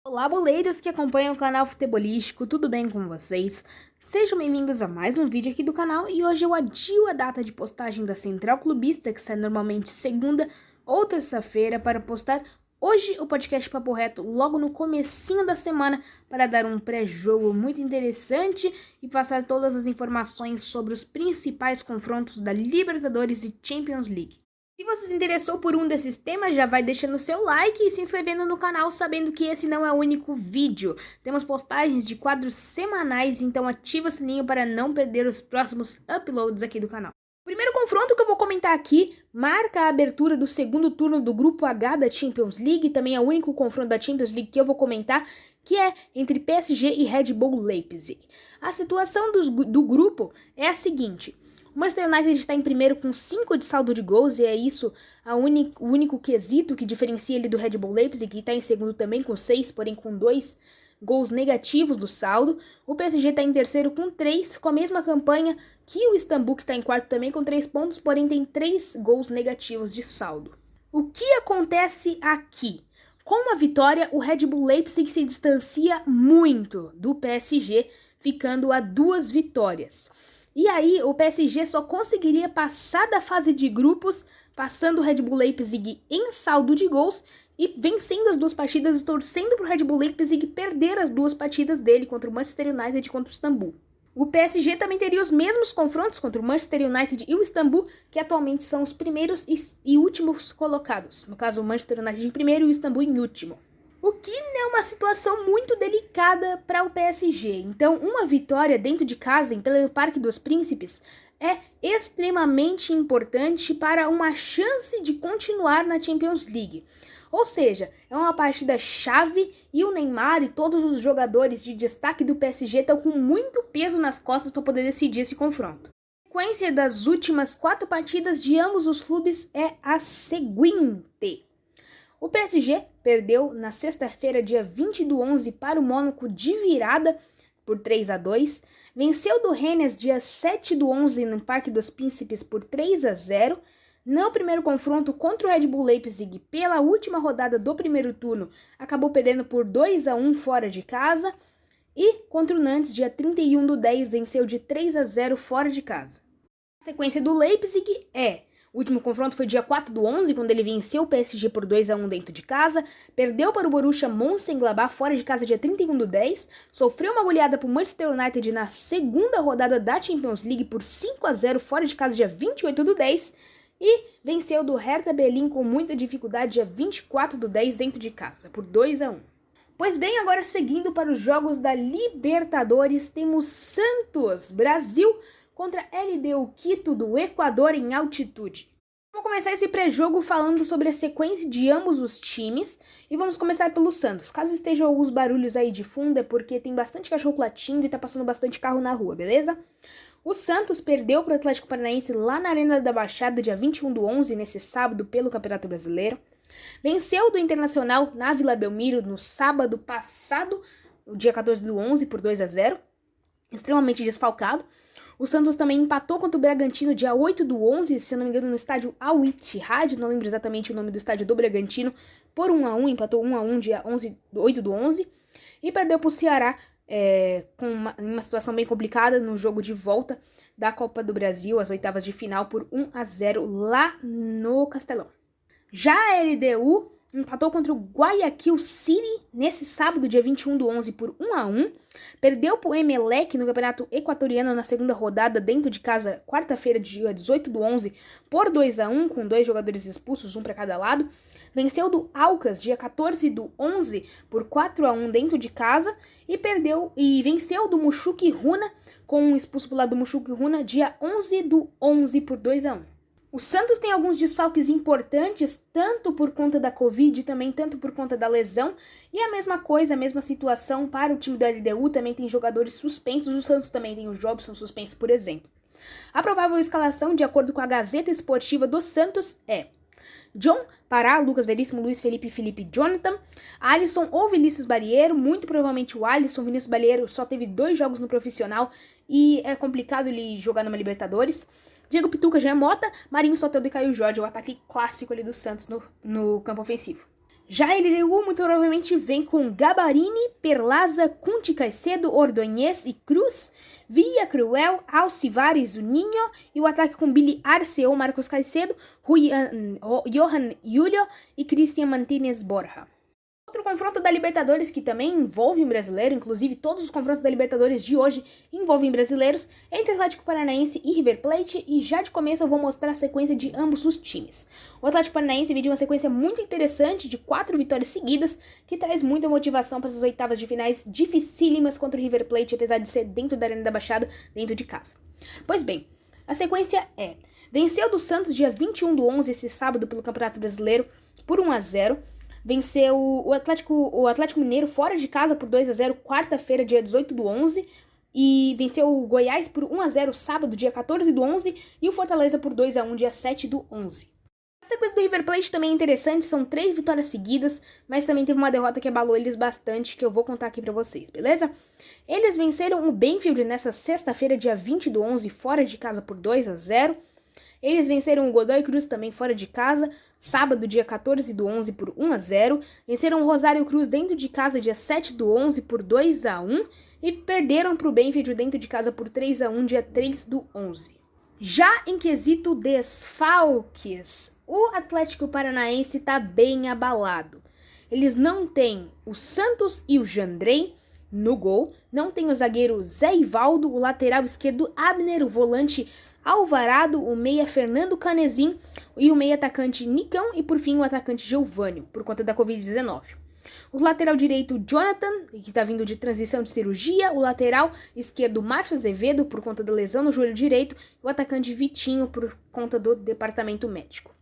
Olá, boleiros que acompanham o canal Futebolístico, tudo bem com vocês? Sejam bem-vindos a mais um vídeo aqui do canal e hoje eu adio a data de postagem da Central Clubista, que sai normalmente segunda ou terça-feira, para postar hoje o podcast Papo Reto logo no comecinho da semana para dar um pré-jogo muito interessante e passar todas as informações sobre os principais confrontos da Libertadores e Champions League. Se você se interessou por um desses temas, já vai deixando seu like e se inscrevendo no canal, sabendo que esse não é o único vídeo. Temos postagens de quadros semanais, então ativa o sininho para não perder os próximos uploads aqui do canal. O primeiro confronto que eu vou comentar aqui marca a abertura do segundo turno do Grupo H da Champions League, também é o único confronto da Champions League que eu vou comentar, que é entre PSG e Red Bull Leipzig. A situação do grupo é a seguinte: o Manchester United está em primeiro com 5 de saldo de gols e é isso o único quesito que diferencia ele do Red Bull Leipzig, que está em segundo também com 6, porém com 2 gols negativos do saldo. O PSG está em terceiro com 3, com a mesma campanha que o Istambul, que está em quarto também com 3 pontos, porém tem 3 gols negativos de saldo. O que acontece aqui? Com uma vitória, o Red Bull Leipzig se distancia muito do PSG, ficando a 2 vitórias. E aí, o PSG só conseguiria passar da fase de grupos, passando o Red Bull Leipzig em saldo de gols e vencendo as 2 partidas e torcendo para o Red Bull Leipzig perder as 2 partidas dele contra o Manchester United e contra o Istambul. O PSG também teria os mesmos confrontos contra o Manchester United e o Istambul, que atualmente são os primeiros e últimos colocados. No caso, o Manchester United em primeiro e o Istambul em último. O que é uma situação muito delicada para o PSG. Então, uma vitória dentro de casa, pelo Parque dos Príncipes, é extremamente importante para uma chance de continuar na Champions League. Ou seja, é uma partida chave e o Neymar e todos os jogadores de destaque do PSG estão com muito peso nas costas para poder decidir esse confronto. A sequência das últimas 4 partidas de ambos os clubes é a seguinte: o PSG perdeu na sexta-feira, dia 20/11, para o Mônaco de virada por 3-2. Venceu do Rennes dia 7/11 no Parque dos Príncipes por 3-0. No primeiro confronto contra o Red Bull Leipzig, pela última rodada do primeiro turno, acabou perdendo por 2-1 fora de casa. E contra o Nantes, dia 31/10, venceu de 3-0 fora de casa. A sequência do Leipzig é: o último confronto foi dia 4/11, quando ele venceu o PSG por 2-1 dentro de casa, perdeu para o Borussia Mönchengladbach fora de casa dia 31/10, sofreu uma goleada para o Manchester United na segunda rodada da Champions League por 5-0 fora de casa dia 28/10 e venceu do Hertha Berlim com muita dificuldade dia 24/10 dentro de casa por 2-1. Pois bem, agora seguindo para os jogos da Libertadores, temos Santos Brasil contra LDU Quito do Equador em altitude. Vamos começar esse pré-jogo falando sobre a sequência de ambos os times e vamos começar pelo Santos. Caso estejam alguns barulhos aí de fundo é porque tem bastante cachorro latindo e tá passando bastante carro na rua, beleza? O Santos perdeu para o Atlético Paranaense lá na Arena da Baixada dia 21/11, nesse sábado, pelo Campeonato Brasileiro. Venceu do Internacional na Vila Belmiro no sábado passado, o dia 14/11, por 2-0, extremamente desfalcado. O Santos também empatou contra o Bragantino dia 8/11, se eu não me engano, no estádio Al Ittihad, não lembro exatamente o nome do estádio do Bragantino, por 1-1, empatou 1-1 dia 8/11, e perdeu para o Ceará com uma situação bem complicada no jogo de volta da Copa do Brasil, as oitavas de final, por 1-0 lá no Castelão. Já a LDU empatou contra o Guayaquil City nesse sábado, dia 21/11, por 1-1. Perdeu para o Emelec no Campeonato Equatoriano na segunda rodada, dentro de casa, quarta-feira, dia 18/11, por 2-1, com 2 jogadores expulsos, um para cada lado. Venceu do Aucas, dia 14/11, por 4-1 dentro de casa. E venceu do Mushuki Runa, com um expulso pro lado do Mushuki Runa, dia 11/11, por 2-1. O Santos tem alguns desfalques importantes, tanto por conta da Covid e também tanto por conta da lesão. E a mesma coisa, a mesma situação para o time do LDU, também tem jogadores suspensos. O Santos também tem o Jobson suspenso, por exemplo. A provável escalação, de acordo com a Gazeta Esportiva do Santos, é: John, Pará, Lucas Veríssimo, Luiz Felipe, Felipe Jonathan, Alisson ou Vinícius Barieiro, muito provavelmente o Alisson. Vinícius Barieiro só teve 2 jogos no profissional e é complicado ele jogar numa Libertadores. Diego Pituca, Jean Mota, Marinho, Soteldo e Caio Jorge, o ataque clássico ali do Santos no campo ofensivo. Já a LDU muito provavelmente vem com Gabarini, Perlaza, Conti Caicedo, Ordonez e Cruz, Villa Cruel, Alcivares, Ninho e o ataque com Billy Arce ou Marcos Caicedo, Johan Julio e Cristian Martínez Borja. Outro confronto da Libertadores que também envolve um brasileiro, inclusive todos os confrontos da Libertadores de hoje envolvem brasileiros, é entre Atlético Paranaense e River Plate, e já de começo eu vou mostrar a sequência de ambos os times. O Atlético Paranaense vem de uma sequência muito interessante de 4 vitórias seguidas, que traz muita motivação para essas oitavas de finais dificílimas contra o River Plate, apesar de ser dentro da Arena da Baixada, dentro de casa. Pois bem, a sequência é: venceu do Santos dia 21/11, esse sábado, pelo Campeonato Brasileiro, por 1-0. Venceu o Atlético Mineiro fora de casa por 2-0, quarta-feira, dia 18/11. E venceu o Goiás por 1-0, sábado, dia 14/11. E o Fortaleza por 2-1, dia 7/11. A sequência do River Plate também é interessante, são 3 vitórias seguidas, mas também teve uma derrota que abalou eles bastante, que eu vou contar aqui pra vocês, beleza? Eles venceram o Banfield nessa sexta-feira, dia 20/11, fora de casa por 2-0. Eles venceram o Godoy Cruz também fora de casa, sábado, dia 14/11, por 1-0. Venceram o Rosário Cruz dentro de casa, dia 7/11, por 2-1. E perderam para o Banfield dentro de casa por 3-1, dia 3/11. Já em quesito desfalques, o Atlético Paranaense está bem abalado. Eles não têm o Santos e o Jandrei no gol, não tem o zagueiro Zé Ivaldo, o lateral esquerdo Abner, o volante Alvarado, o meia Fernando Canezin e o meia atacante Nicão e por fim o atacante Geovânio, por conta da Covid-19. O lateral direito Jonathan, que está vindo de transição de cirurgia, o lateral esquerdo Márcio Azevedo, por conta da lesão no joelho direito, e o atacante Vitinho, por conta do departamento médico.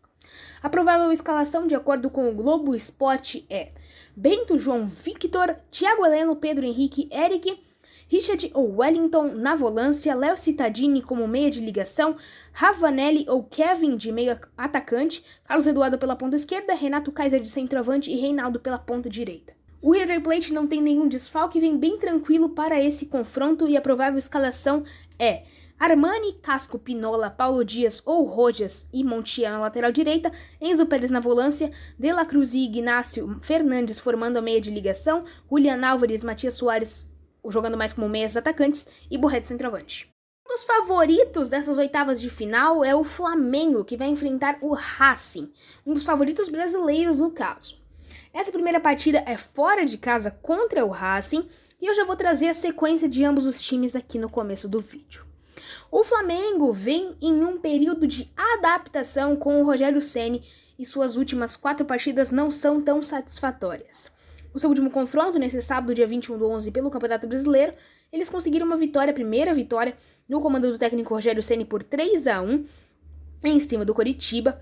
A provável escalação, de acordo com o Globo Esporte, é Bento, João Victor, Thiago Heleno, Pedro Henrique, Eric, Richard ou Wellington na volância, Léo Cittadini como meia de ligação, Ravanelli ou Kevin de meio atacante, Carlos Eduardo pela ponta esquerda, Renato Kaiser de centroavante e Reinaldo pela ponta direita. O River Plate não tem nenhum desfalque e vem bem tranquilo para esse confronto e a provável escalação é Armani, Casco, Pinola, Paulo Dias ou Rojas e Montiel na lateral direita, Enzo Pérez na volância, De La Cruz e Ignacio Fernandes formando a meia de ligação, Julian Álvares, Matias Soares jogando mais como meias atacantes e Borré de centroavante. Um dos favoritos dessas oitavas de final é o Flamengo, que vai enfrentar o Racing, um dos favoritos brasileiros no caso. Essa primeira partida é fora de casa contra o Racing e eu já vou trazer a sequência de ambos os times aqui no começo do vídeo. O Flamengo vem em um período de adaptação com o Rogério Ceni e suas últimas 4 partidas não são tão satisfatórias. O seu último confronto, nesse sábado, dia 21/11, pelo Campeonato Brasileiro, eles conseguiram uma vitória, a primeira vitória, no comando do técnico Rogério Ceni por 3-1, em cima do Coritiba.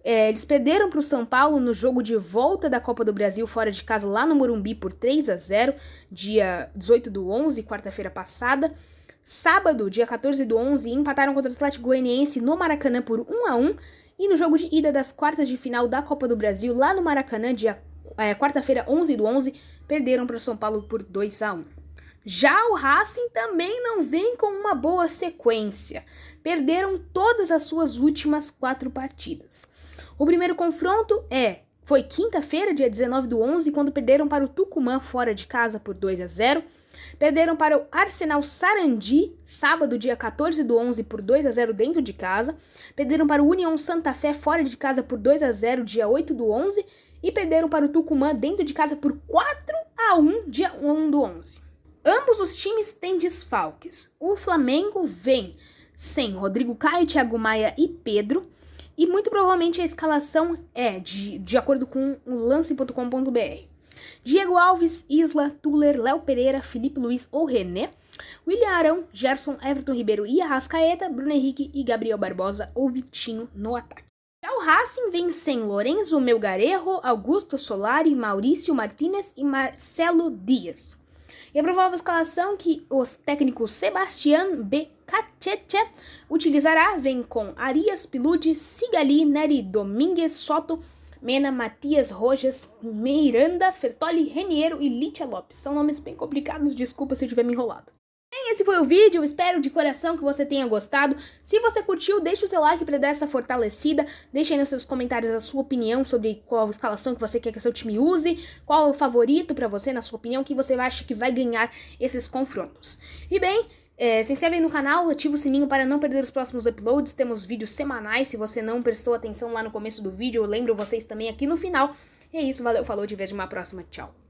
Eles perderam para o São Paulo no jogo de volta da Copa do Brasil, fora de casa, lá no Morumbi, por 3-0, dia 18/11, quarta-feira passada. Sábado, dia 14/11, empataram contra o Atlético Goianiense no Maracanã por 1-1, e no jogo de ida das quartas de final da Copa do Brasil, lá no Maracanã, quarta-feira, 11/11, perderam para o São Paulo por 2-1. Já o Racing também não vem com uma boa sequência. Perderam todas as suas últimas 4 partidas. O primeiro confronto foi quinta-feira, dia 19/11, quando perderam para o Tucumã fora de casa por 2-0. Perderam para o Arsenal Sarandi, sábado, dia 14/11, por 2-0 dentro de casa. Perderam para o União Santa Fé fora de casa por 2-0, dia 8/11. E perderam para o Tucumã dentro de casa por 4-1, dia 1/11. Ambos os times têm desfalques. O Flamengo vem sem Rodrigo Caio, Thiago Maia e Pedro. E muito provavelmente a escalação é, de acordo com o lance.com.br, Diego Alves, Isla, Tuller, Léo Pereira, Felipe Luiz ou René, William Arão, Gerson, Everton Ribeiro e Arrascaeta, Bruno Henrique e Gabriel Barbosa ou Vitinho no ataque. Já o Racing vem sem Lorenzo Melgarejo, Augusto Solari, Maurício Martínez e Marcelo Dias. E a provável escalação que o técnico Sebastián Becachete utilizará vem com Arias, Pilude, Sigali, Nery, Domingues, Soto, Mena, Matias, Rojas, Miranda, Fertoli, Reniero e Litia Lopes. São nomes bem complicados, desculpa se eu tiver me enrolado. esse foi o vídeo, eu espero de coração que você tenha gostado. Se você curtiu, deixa o seu like para dar essa fortalecida. Deixa aí nos seus comentários a sua opinião sobre qual escalação que você quer que seu time use, qual é o favorito para você, na sua opinião, que você acha que vai ganhar esses confrontos. E bem, se inscreve aí no canal, ativa o sininho para não perder os próximos uploads. Temos vídeos semanais, se você não prestou atenção lá no começo do vídeo, eu lembro vocês também aqui no final. E é isso, valeu, falou, te vejo numa próxima, tchau.